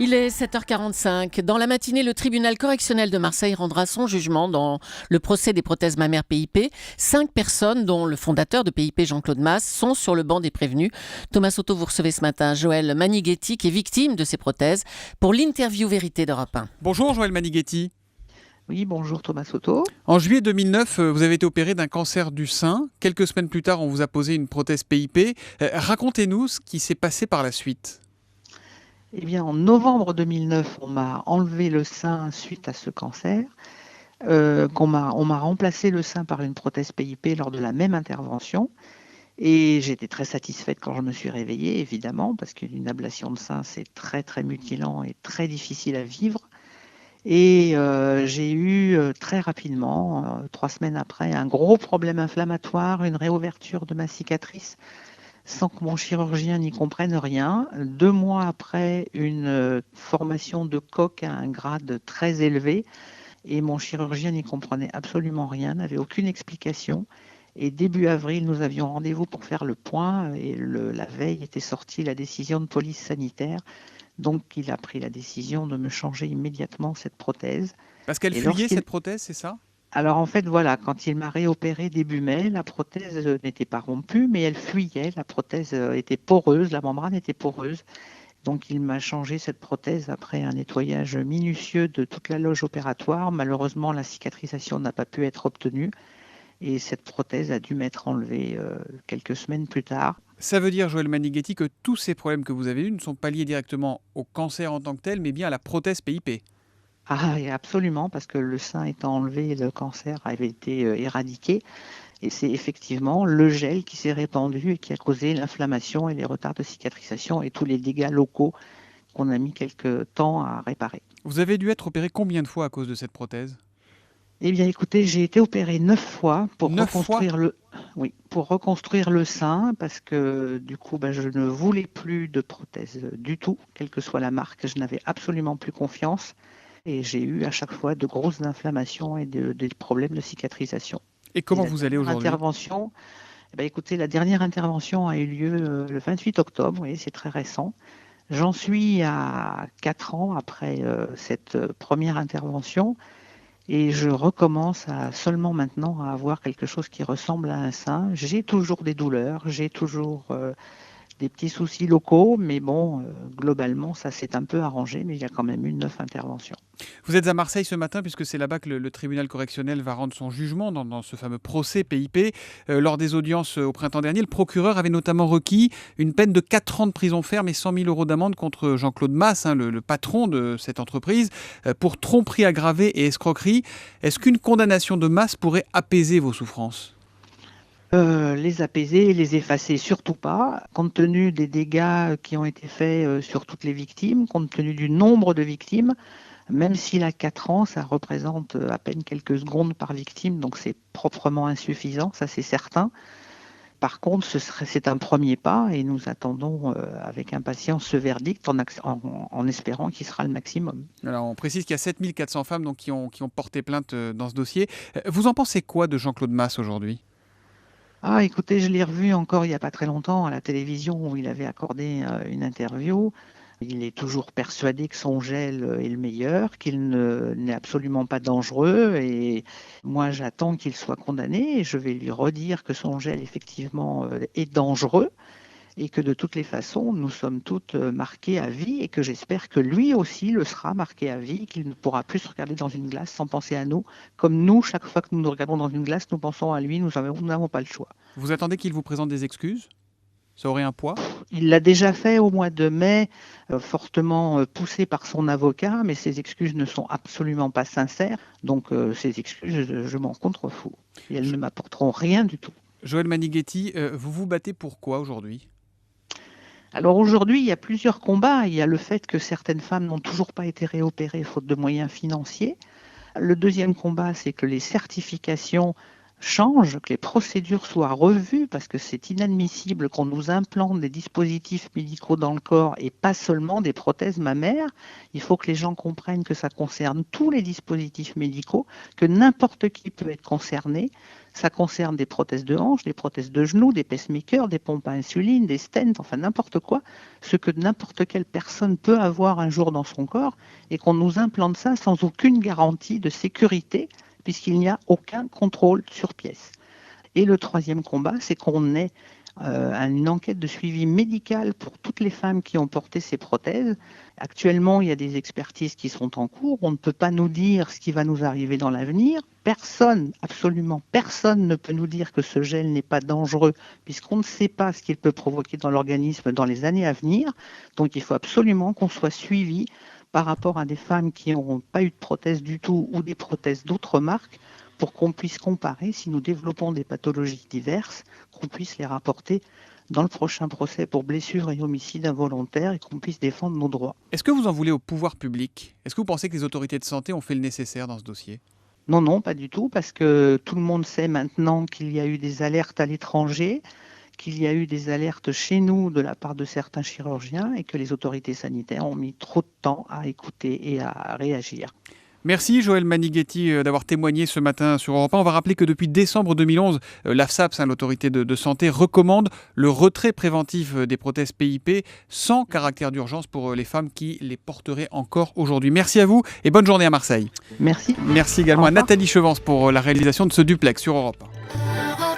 Il est 7h45. Dans la matinée, le tribunal correctionnel de Marseille rendra son jugement dans le procès des prothèses mammaires PIP. 5 personnes, dont le fondateur de PIP, Jean-Claude Masse, sont sur le banc des prévenus. Thomas Soto, vous recevez ce matin Joël Manighetti, qui est victime de ces prothèses, pour l'interview vérité d'Europe 1. Bonjour Joël Manighetti. Oui, bonjour Thomas Soto. En juillet 2009, vous avez été opéré d'un cancer du sein. Quelques semaines plus tard, on vous a posé une prothèse PIP. Racontez-nous ce qui s'est passé par la suite. Eh bien, en novembre 2009, on m'a enlevé le sein suite à ce cancer. On m'a remplacé le sein par une prothèse PIP lors de la même intervention. Et j'étais très satisfaite quand je me suis réveillée, évidemment, parce qu'une ablation de sein, c'est très, très mutilant et très difficile à vivre. Et j'ai eu très rapidement, 3 semaines après, un gros problème inflammatoire, une réouverture de ma cicatrice, sans que mon chirurgien n'y comprenne rien. 2 mois après, une formation de coque à un grade très élevé, et mon chirurgien n'y comprenait absolument rien, n'avait aucune explication. Et début avril, nous avions rendez-vous pour faire le point, et la veille était sortie la décision de police sanitaire. Donc, il a pris la décision de me changer immédiatement cette prothèse. Parce qu'elle fuyait, cette prothèse, c'est ça ? Alors en fait, voilà, quand il m'a réopéré début mai, la prothèse n'était pas rompue, mais elle fuyait. La prothèse était poreuse, la membrane était poreuse. Donc il m'a changé cette prothèse après un nettoyage minutieux de toute la loge opératoire. Malheureusement, la cicatrisation n'a pas pu être obtenue et cette prothèse a dû m'être enlevée quelques semaines plus tard. Ça veut dire, Joël Manighetti, que tous ces problèmes que vous avez eus ne sont pas liés directement au cancer en tant que tel, mais bien à la prothèse PIP. Ah, et absolument, parce que le sein étant enlevé, le cancer avait été éradiqué. Et c'est effectivement le gel qui s'est répandu et qui a causé l'inflammation et les retards de cicatrisation et tous les dégâts locaux qu'on a mis quelques temps à réparer. Vous avez dû être opéré combien de fois à cause de cette prothèse ? Eh bien, écoutez, j'ai été opérée 9 fois pour 9 reconstruire fois ? pour reconstruire le sein, parce que du coup, je ne voulais plus de prothèse du tout, quelle que soit la marque. Je n'avais absolument plus confiance. Et j'ai eu à chaque fois de grosses inflammations et des problèmes de cicatrisation. Et comment vous allez aujourd'hui ? Écoutez, la dernière intervention a eu lieu le 28 octobre, oui, c'est très récent. J'en suis à 4 ans après cette première intervention et je recommence seulement maintenant à avoir quelque chose qui ressemble à un sein. J'ai toujours des douleurs, j'ai toujours des petits soucis locaux, mais bon, globalement, ça s'est un peu arrangé, mais il y a quand même eu 9 interventions. Vous êtes à Marseille ce matin, puisque c'est là-bas que le tribunal correctionnel va rendre son jugement dans ce fameux procès PIP. Lors des audiences au printemps dernier, le procureur avait notamment requis une peine de 4 ans de prison ferme et 100 000 € d'amende contre Jean-Claude Masse, le patron de cette entreprise, pour tromperie aggravée et escroquerie. Est-ce qu'une condamnation de Masse pourrait apaiser vos souffrances ? Les apaiser et les effacer, surtout pas, compte tenu des dégâts qui ont été faits sur toutes les victimes, compte tenu du nombre de victimes. Même s'il a 4 ans, ça représente à peine quelques secondes par victime, donc c'est proprement insuffisant, ça c'est certain. Par contre, c'est un premier pas et nous attendons avec impatience ce verdict en espérant qu'il sera le maximum. Alors, on précise qu'il y a 7400 femmes donc, qui ont porté plainte dans ce dossier. Vous en pensez quoi de Jean-Claude Masse aujourd'hui ? Ah, écoutez, je l'ai revu encore il n'y a pas très longtemps à la télévision où il avait accordé une interview. Il est toujours persuadé que son gel est le meilleur, qu'il n'est absolument pas dangereux. Et moi, j'attends qu'il soit condamné et je vais lui redire que son gel, effectivement, est dangereux et que de toutes les façons, nous sommes toutes marquées à vie et que j'espère que lui aussi le sera marqué à vie, qu'il ne pourra plus se regarder dans une glace sans penser à nous. Comme nous, chaque fois que nous nous regardons dans une glace, nous pensons à lui, nous n'avons pas le choix. Vous attendez qu'il vous présente des excuses ? Ça aurait un poids ? Il l'a déjà fait au mois de mai, fortement poussé par son avocat, mais ses excuses ne sont absolument pas sincères. Donc ces excuses, je m'en contrefous. Et elles ne m'apporteront rien du tout. Joël Manighetti, vous vous battez pour quoi aujourd'hui ? Alors aujourd'hui, il y a plusieurs combats. Il y a le fait que certaines femmes n'ont toujours pas été réopérées faute de moyens financiers. Le deuxième combat, c'est que les certifications change, que les procédures soient revues, parce que c'est inadmissible qu'on nous implante des dispositifs médicaux dans le corps et pas seulement des prothèses mammaires. Il faut que les gens comprennent que ça concerne tous les dispositifs médicaux, que n'importe qui peut être concerné. Ça concerne des prothèses de hanche, des prothèses de genoux, des pacemakers, des pompes à insuline, des stents, enfin n'importe quoi, ce que n'importe quelle personne peut avoir un jour dans son corps, et qu'on nous implante ça sans aucune garantie de sécurité, puisqu'il n'y a aucun contrôle sur pièce. Et le troisième combat, c'est qu'on ait une enquête de suivi médical pour toutes les femmes qui ont porté ces prothèses. Actuellement, il y a des expertises qui sont en cours. On ne peut pas nous dire ce qui va nous arriver dans l'avenir. Personne, absolument personne ne peut nous dire que ce gel n'est pas dangereux, puisqu'on ne sait pas ce qu'il peut provoquer dans l'organisme dans les années à venir. Donc il faut absolument qu'on soit suivi par rapport à des femmes qui n'ont pas eu de prothèse du tout ou des prothèses d'autres marques, pour qu'on puisse comparer, si nous développons des pathologies diverses, qu'on puisse les rapporter dans le prochain procès pour blessure et homicide involontaire et qu'on puisse défendre nos droits. Est-ce que vous en voulez au pouvoir public ? Est-ce que vous pensez que les autorités de santé ont fait le nécessaire dans ce dossier ? Non, non, pas du tout, parce que tout le monde sait maintenant qu'il y a eu des alertes à l'étranger, qu'il y a eu des alertes chez nous de la part de certains chirurgiens et que les autorités sanitaires ont mis trop de temps à écouter et à réagir. Merci Joëlle Manighetti d'avoir témoigné ce matin sur Europe 1. On va rappeler que depuis décembre 2011, l'AFSAPS, l'autorité de santé, recommande le retrait préventif des prothèses PIP sans caractère d'urgence pour les femmes qui les porteraient encore aujourd'hui. Merci à vous et bonne journée à Marseille. Merci. Merci également à Nathalie Chevance pour la réalisation de ce duplex sur Europe 1.